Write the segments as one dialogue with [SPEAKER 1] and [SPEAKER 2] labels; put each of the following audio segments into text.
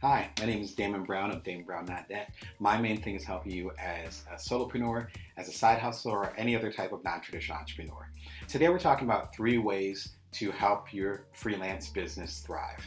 [SPEAKER 1] Hi, my name is Damon Brown of DamonBrown.net. My main thing is helping you as a solopreneur, as a side hustler, or any other type of non-traditional entrepreneur. Today we're talking about 3 ways to help your freelance business thrive.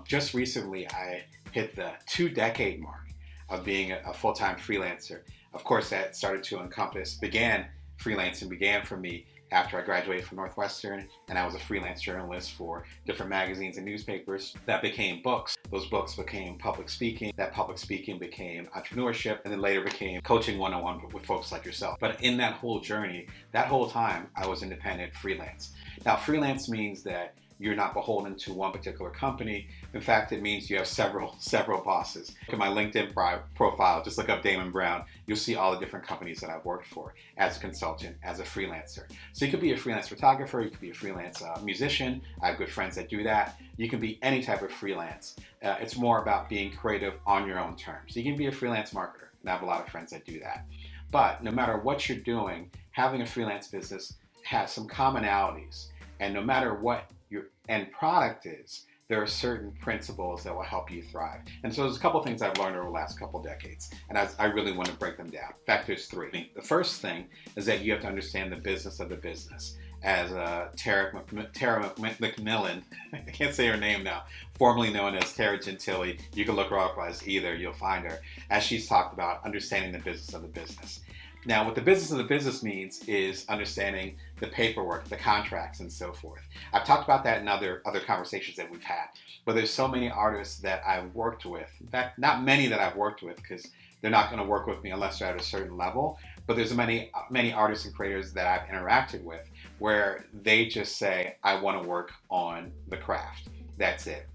[SPEAKER 1] Just recently I hit the 2-decade mark of being a full-time freelancer. Of course, that started to freelancing began for me after I graduated from Northwestern, and I was a freelance journalist for different magazines and newspapers. That became books. Those books became public speaking. That public speaking became entrepreneurship, and then later became coaching one-on-one with folks like yourself. But in that whole journey, that whole time, I was independent freelance. Now, freelance means that you're not beholden to one particular company. In fact, it means you have several bosses. Look at my LinkedIn profile, just look up Damon Brown. You'll see all the different companies that I've worked for as a consultant, as a freelancer. So you could be a freelance photographer, you could be a freelance musician. I have good friends that do that. You can be any type of freelance. It's more about being creative on your own terms. You can be a freelance marketer, and I have a lot of friends that do that. But no matter what you're doing, having a freelance business has some commonalities. And no matter what your end product is, there are certain principles that will help you thrive. And so there's a couple things I've learned over the last couple decades, and I really want to break them down. In fact, there's 3. The first thing is that you have to understand the business of the business. As Tara McMillan, I can't say her name now, formerly known as Tara Gentile, you can look her up as either, you'll find her, as she's talked about understanding the business of the business. Now, what the business of the business means is understanding the paperwork, the contracts, and so forth. I've talked about that in other conversations that we've had, but there's so many artists that I've worked with. In fact, not many that I've worked with, because they're not going to work with me unless they're at a certain level, but there's many artists and creators that I've interacted with where they just say, I want to work on the craft. That's it.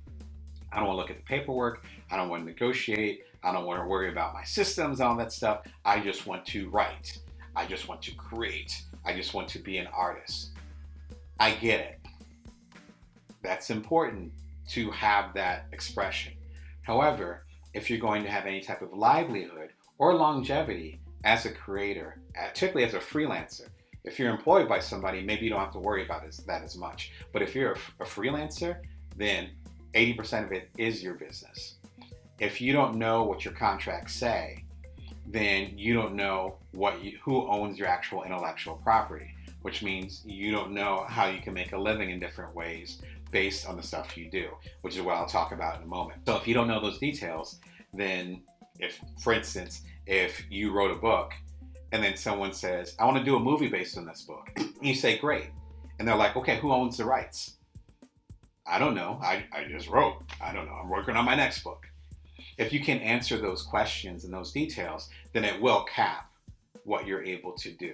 [SPEAKER 1] I don't want to look at the paperwork. I don't want to negotiate. I don't want to worry about my systems, all that stuff. I just want to write. I just want to create. I just want to be an artist. I get it. That's important to have that expression. However, if you're going to have any type of livelihood or longevity as a creator, particularly as a freelancer, if you're employed by somebody, maybe you don't have to worry about that as much. But if you're a freelancer, then 80% of it is your business. If you don't know what your contracts say, then you don't know who owns your actual intellectual property, which means you don't know how you can make a living in different ways based on the stuff you do, which is what I'll talk about in a moment. So if you don't know those details, then for instance, if you wrote a book and then someone says, I want to do a movie based on this book, you say, great. And they're like, okay, who owns the rights? I don't know. I just wrote. I don't know. I'm working on my next book. If you can answer those questions and those details, then it will cap what you're able to do.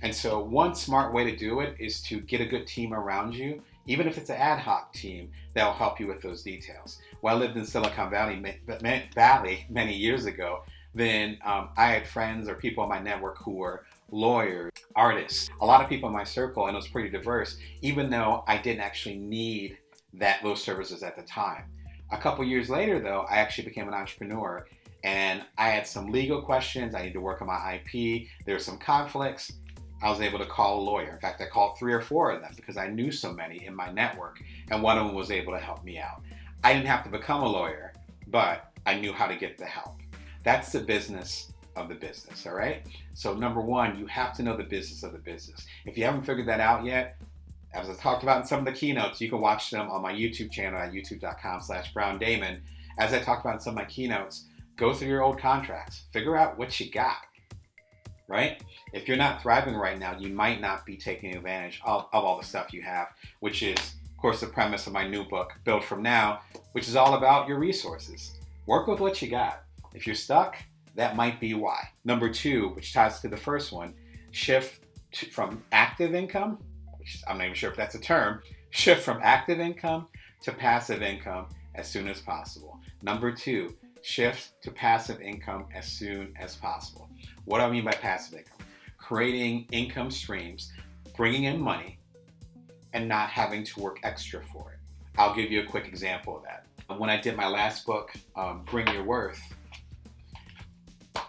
[SPEAKER 1] And so one smart way to do it is to get a good team around you, even if it's an ad hoc team that will help you with those details. When I lived in Silicon Valley many years ago, then I had friends or people in my network who were lawyers, artists, a lot of people in my circle, and it was pretty diverse, even though I didn't actually need those services at the time. A couple years later, though, I actually became an entrepreneur, and I had some legal questions. I needed to work on my IP. There were some conflicts. I was able to call a lawyer. In fact, I called 3 or 4 of them because I knew so many in my network, and one of them was able to help me out. I didn't have to become a lawyer, but I knew how to get the help. That's the business of the business, all right? So number 1, you have to know the business of the business. If you haven't figured that out yet, as I talked about in some of the keynotes, you can watch them on my YouTube channel at youtube.com/BrownDamon. As I talked about in some of my keynotes, go through your old contracts, figure out what you got, right? If you're not thriving right now, you might not be taking advantage of all the stuff you have, which is, of course, the premise of my new book, Build From Now, which is all about your resources. Work with what you got. If you're stuck, that might be why. Number 2, which ties to the first one, shift from active income, I'm not even sure if that's a term, shift from active income to passive income as soon as possible. Number 2, shift to passive income as soon as possible. What do I mean by passive income? Creating income streams, bringing in money, and not having to work extra for it. I'll give you a quick example of that. When I did my last book, Bring Your Worth,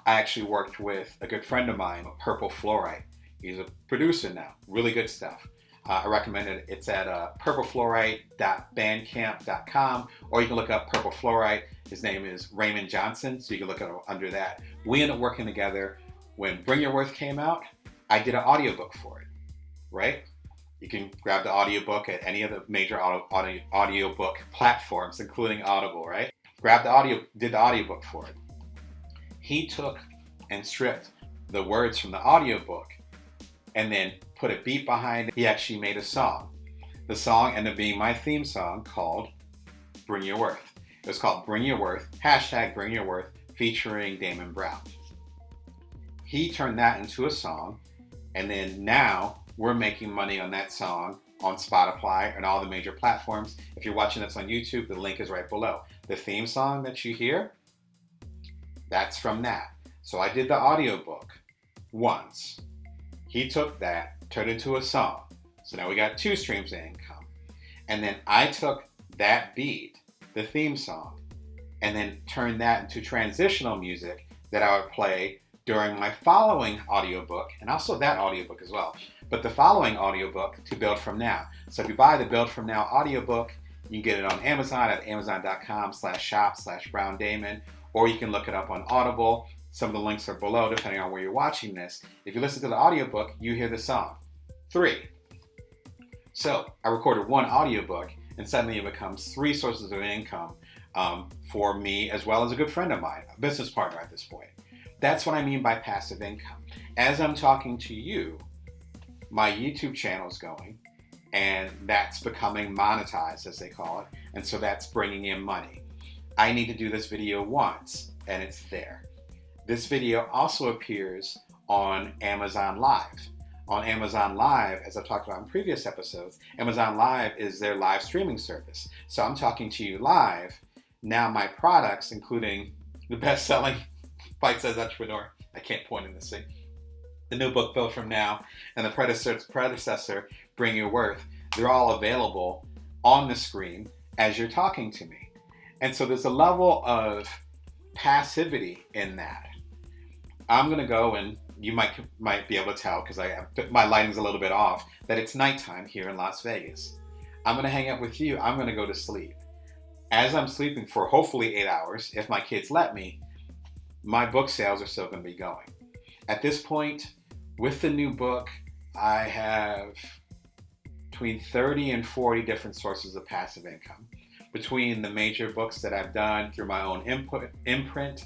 [SPEAKER 1] I actually worked with a good friend of mine, Purple Fluorite. He's a producer now, really good stuff. I recommend it. It's at purplefluorite.bandcamp.com, or you can look up Purple Fluorite. His name is Raymond Johnson, so you can look at under that. We ended up working together. When Bring Your Worth came out, I did an audiobook for it, right? You can grab the audiobook at any of the major audiobook platforms, including Audible, right? Did the audiobook for it. He took and stripped the words from the audiobook and then put a beat behind it. He actually made a song. The song ended up being my theme song called Bring Your Worth. It was called Bring Your Worth, #Bring Your Worth, featuring Damon Brown. He turned that into a song, and then now we're making money on that song on Spotify and all the major platforms. If you're watching this on YouTube, the link is right below. The theme song that you hear, that's from that. So I did the audiobook once. He took that, turned it into a song. So now we got 2 streams of income. And then I took that beat, the theme song, and then turned that into transitional music that I would play during my following audiobook, and also that audiobook as well. But the following audiobook to Build From Now. So if you buy the Build From Now audiobook, you can get it on Amazon at amazon.com/shop/BrownDamon, or you can look it up on Audible. Some of the links are below depending on where you're watching this. If you listen to the audiobook, you hear the song. 3. So I recorded 1 audiobook, and suddenly it becomes 3 sources of income for me, as well as a good friend of mine, a business partner at this point. That's what I mean by passive income. As I'm talking to you, my YouTube channel is going, and that's becoming monetized, as they call it, and so that's bringing in money. I need to do this video once, and it's there. This video also appears on Amazon Live. On Amazon Live, as I've talked about in previous episodes, Amazon Live is their live streaming service. So I'm talking to you live. Now my products, including the best-selling Bite-Sized Entrepreneur, I can't point in this thing, the new book Build From Now, and the predecessor Bring Your Worth, they're all available on the screen as you're talking to me. And so there's a level of passivity in that. I'm going to go, and you might be able to tell because my lighting's a little bit off, that it's nighttime here in Las Vegas. I'm going to hang out with you. I'm going to go to sleep. As I'm sleeping for hopefully 8 hours, if my kids let me, my book sales are still going to be going. At this point, with the new book, I have between 30 and 40 different sources of passive income. Between the major books that I've done through my own imprint,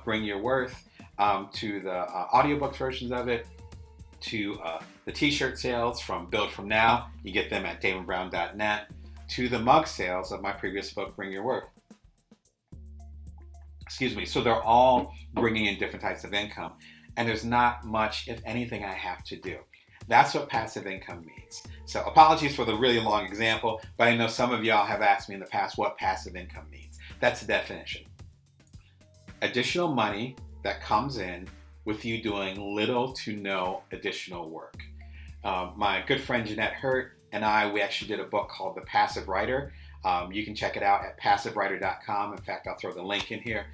[SPEAKER 1] Bring Your Worth, to the audiobook versions of it, to the t-shirt sales from Build From Now, you get them at damonbrown.net, to the mug sales of my previous book, Bring Your Worth. Excuse me. So they're all bringing in different types of income, and there's not much, if anything, I have to do. That's what passive income means. So apologies for the really long example, but I know some of y'all have asked me in the past what passive income means. That's the definition. Additional money that comes in with you doing little to no additional work. My good friend Jeanette Hurt and we actually did a book called The Passive Writer. You can check it out at passivewriter.com. In fact, I'll throw the link in here.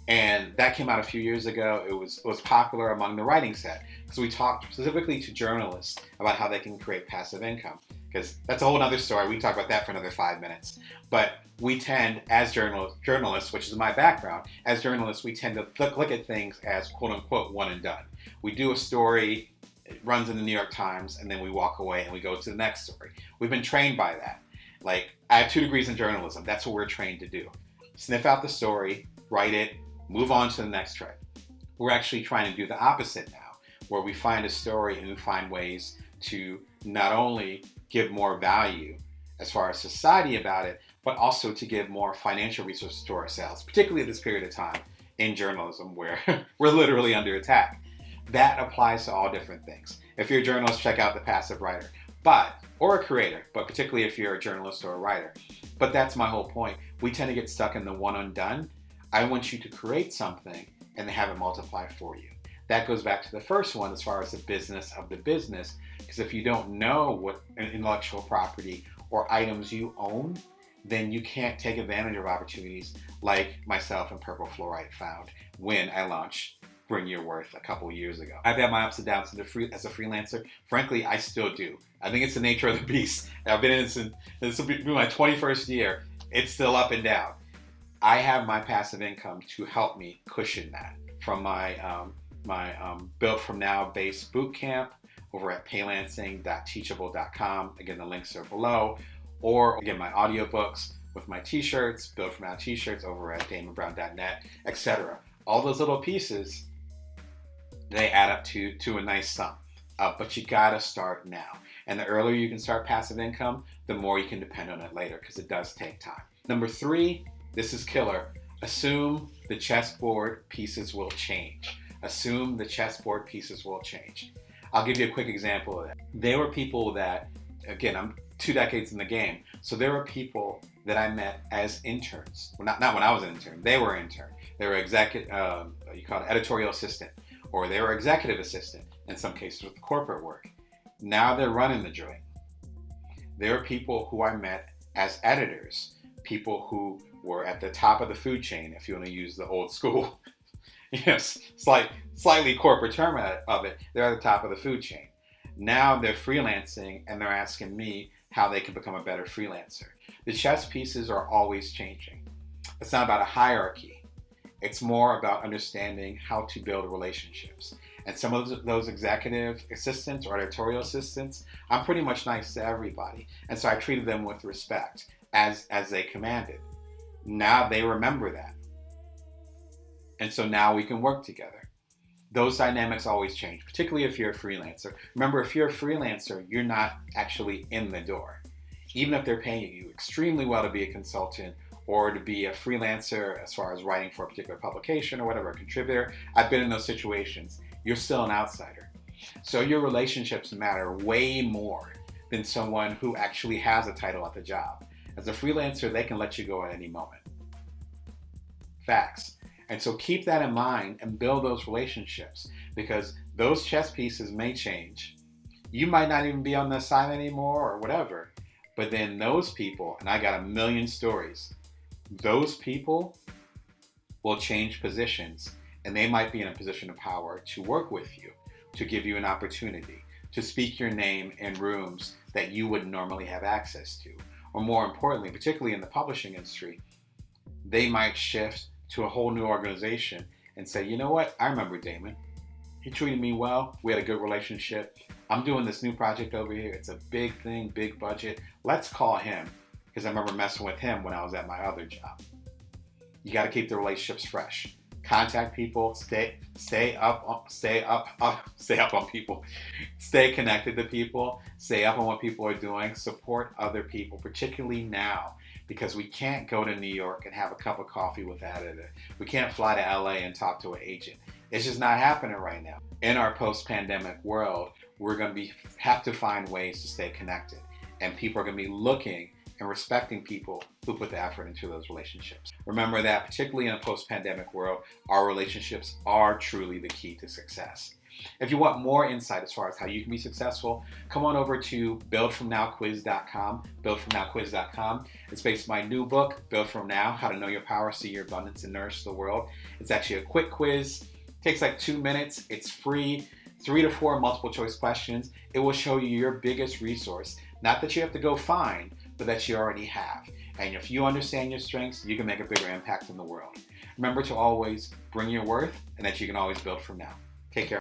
[SPEAKER 1] And that came out a few years ago. It was popular among the writing set because we talked specifically to journalists about how they can create passive income, because that's a whole other story. We can talk about that for another 5 minutes. But we tend, as journalists, which is my background, as journalists, we tend to look at things as quote unquote one and done. We do a story, it runs in the New York Times, and then we walk away and we go to the next story. We've been trained by that. Like, I have 2 degrees in journalism. That's what we're trained to do. Sniff out the story, write it, move on to the next track. We're actually trying to do the opposite now, where we find a story and we find ways to not only give more value as far as society about it, but also to give more financial resources to ourselves, particularly at this period of time in journalism where we're literally under attack. That applies to all different things. If you're a journalist, check out The Passive Writer, or a creator, but particularly if you're a journalist or a writer. But that's my whole point. We tend to get stuck in the one and done. I want you to create something and have it multiply for you. That goes back to the first one as far as the business of the business, because if you don't know what intellectual property or items you own, then you can't take advantage of opportunities like myself and Purple Fluorite found when I launched Bring Your Worth a couple years ago. I've had my ups and downs as a freelancer. Frankly, I still do. I think it's the nature of the beast. I've been in this will be my 21st year. It's still up and down. I have my passive income to help me cushion that from my Built From Now based bootcamp over at paylancing.teachable.com. Again, the links are below. Or again, my audiobooks with my t-shirts, Built From Now t-shirts over at damonbrown.net, etc. All those little pieces, they add up to a nice sum. But you gotta start now. And the earlier you can start passive income, the more you can depend on it later, because it does take time. Number 3, this is killer. Assume the chessboard pieces will change. Assume the chessboard pieces will change. I'll give you a quick example of that. There were people that, again, I'm 2 decades in the game, so there were people that I met as interns. Well, not when I was an intern. They were intern. They were you call it editorial assistant, or they were executive assistant in some cases with corporate work. Now they're running the joint. There are people who I met as editors, people who were at the top of the food chain, if you want to use the old school, yes, slightly corporate term of it. They're at the top of the food chain. Now they're freelancing and they're asking me how they can become a better freelancer. The chess pieces are always changing. It's not about a hierarchy. It's more about understanding how to build relationships. And some of those executive assistants or editorial assistants, I'm pretty much nice to everybody. And so I treated them with respect as they commanded. Now they remember that. And so now we can work together. Those dynamics always change, particularly if you're a freelancer. Remember, if you're a freelancer, you're not actually in the door. Even if they're paying you extremely well to be a consultant or to be a freelancer as far as writing for a particular publication or whatever, a contributor, I've been in those situations. You're still an outsider. So your relationships matter way more than someone who actually has a title at the job. As a freelancer, they can let you go at any moment. Facts. And so keep that in mind and build those relationships, because those chess pieces may change. You might not even be on the side anymore or whatever, but then those people, and I got a million stories, those people will change positions, and they might be in a position of power to work with you, to give you an opportunity, to speak your name in rooms that you wouldn't normally have access to. Or more importantly, particularly in the publishing industry, they might shift to a whole new organization and say, you know what, I remember Damon. He treated me well. We had a good relationship. I'm doing this new project over here. It's a big thing, big budget. Let's call him, because I remember messing with him when I was at my other job. You got to keep the relationships fresh. Contact people, stay up on people, stay connected to people, stay up on what people are doing, support other people, particularly now, because we can't go to New York and have a cup of coffee with that editor. We can't fly to LA and talk to an agent. It's just not happening right now. In our post-pandemic world, we're going to have to find ways to stay connected, and people are going to be looking and respecting people who put the effort into those relationships. Remember that, particularly in a post-pandemic world, our relationships are truly the key to success. If you want more insight as far as how you can be successful, come on over to buildfromnowquiz.com, buildfromnowquiz.com. It's based on my new book, Build From Now, How to Know Your Power, See Your Abundance, and Nourish the World. It's actually a quick quiz. It takes like 2 minutes. It's free. 3 to 4 multiple choice questions. It will show you your biggest resource. Not that you have to go find, but that you already have. And if you understand your strengths, you can make a bigger impact in the world. Remember to always bring your worth, and that you can always build from now. Take care.